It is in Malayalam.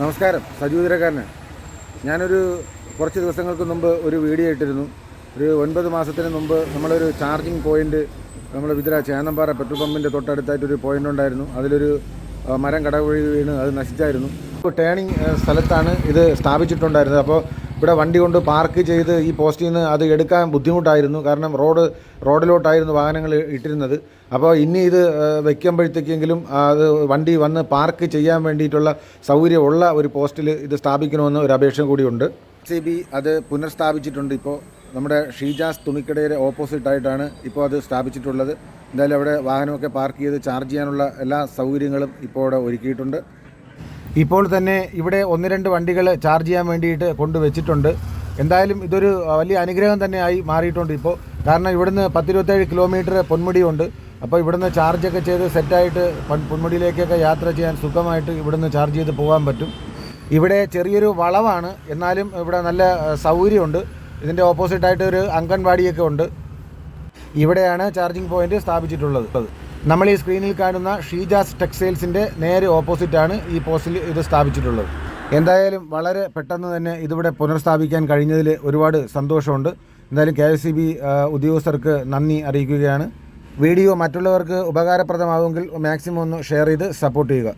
നമസ്കാരം, സജീവതരക്കാരനാണ്. ഞാനൊരു കുറച്ച് ദിവസങ്ങൾക്ക് മുമ്പ് ഒരു വീഡിയോ ഇട്ടിരുന്നു. ഒരു 9 മാസത്തിന് മുമ്പ് നമ്മളൊരു ചാർജിങ് പോയിൻ്റ് നമ്മൾ ചേന്നമ്പാറ പെട്രോൾ പമ്പിൻ്റെ തൊട്ടടുത്തായിട്ടൊരു പോയിൻ്റ് ഉണ്ടായിരുന്നു. അതിലൊരു മരം കടപുഴകി വീണ് അത് നശിച്ചായിരുന്നു. ടേണിങ് സ്ഥലത്താണ് ഇത് സ്ഥാപിച്ചിട്ടുണ്ടായിരുന്നത്. അപ്പോൾ ഇവിടെ വണ്ടി കൊണ്ട് പാർക്ക് ചെയ്ത് ഈ പോസ്റ്റിൽ നിന്ന് അത് എടുക്കാൻ ബുദ്ധിമുട്ടായിരുന്നു. കാരണം റോഡിലോട്ടായിരുന്നു വാഹനങ്ങൾ ഇട്ടിരുന്നത്. അപ്പോൾ ഇനി ഇത് വയ്ക്കുമ്പോഴത്തേക്കെങ്കിലും അത് വണ്ടി വന്ന് പാർക്ക് ചെയ്യാൻ വേണ്ടിയിട്ടുള്ള സൗകര്യമുള്ള ഒരു പോസ്റ്റിൽ ഇത് സ്ഥാപിക്കണമെന്ന് ഒരു അപേക്ഷ കൂടിയുണ്ട്. CB അത് പുനഃസ്ഥാപിച്ചിട്ടുണ്ട്. ഇപ്പോൾ നമ്മുടെ ഷീജാസ് തുണിക്കടയുടെ ഓപ്പോസിറ്റായിട്ടാണ് ഇപ്പോൾ അത് സ്ഥാപിച്ചിട്ടുള്ളത്. എന്തായാലും അവിടെ വാഹനമൊക്കെ പാർക്ക് ചെയ്ത് ചാർജ് ചെയ്യാനുള്ള എല്ലാ സൗകര്യങ്ങളും ഇപ്പോൾ അവിടെ ഒരുക്കിയിട്ടുണ്ട്. ഇപ്പോൾ തന്നെ ഇവിടെ 1-2 വണ്ടികൾ ചാർജ് ചെയ്യാൻ വേണ്ടിയിട്ട് കൊണ്ടുവച്ചിട്ടുണ്ട്. എന്തായാലും ഇതൊരു വലിയ അനുഗ്രഹം തന്നെയായി മാറിയിട്ടുണ്ട് ഇപ്പോൾ. കാരണം ഇവിടുന്ന് 10-27 കിലോമീറ്റർ പൊന്മുടിയുണ്ട്. അപ്പോൾ ഇവിടുന്ന് ചാർജൊക്കെ ചെയ്ത് സെറ്റായിട്ട് പൊന്മുടിയിലേക്കൊക്കെ യാത്ര ചെയ്യാൻ സുഖമായിട്ട് ഇവിടുന്ന് ചാർജ് ചെയ്ത് പോകാൻ പറ്റും. ഇവിടെ ചെറിയൊരു വളവാണ്, എന്നാലും ഇവിടെ നല്ല സൗകര്യമുണ്ട്. ഇതിൻ്റെ ഓപ്പോസിറ്റായിട്ട് ഒരു അംഗൻവാടിയൊക്കെ ഉണ്ട്. ഇവിടെയാണ് ചാർജിങ് പോയിൻ്റ് സ്ഥാപിച്ചിട്ടുള്ളത്. നമ്മൾ ഈ സ്ക്രീനിൽ കാണുന്ന ഷീജാസ് ടെക്സ്റ്റൈൽസിൻ്റെ നേരെ ഓപ്പോസിറ്റാണ് ഈ പോസ്റ്റിൽ ഇത് സ്ഥാപിച്ചിട്ടുള്ളത്. എന്തായാലും വളരെ പെട്ടെന്ന് തന്നെ ഇതിവിടെ പുനഃസ്ഥാപിക്കാൻ കഴിഞ്ഞതിൽ ഒരുപാട് സന്തോഷമുണ്ട്. എന്തായാലും KSEB ഉദ്യോഗസ്ഥർക്ക് നന്ദി അറിയിക്കുകയാണ്. വീഡിയോ മറ്റുള്ളവർക്ക് ഉപകാരപ്രദമാവുമെങ്കിൽ മാക്സിമം ഒന്ന് ഷെയർ ചെയ്ത് സപ്പോർട്ട് ചെയ്യുക.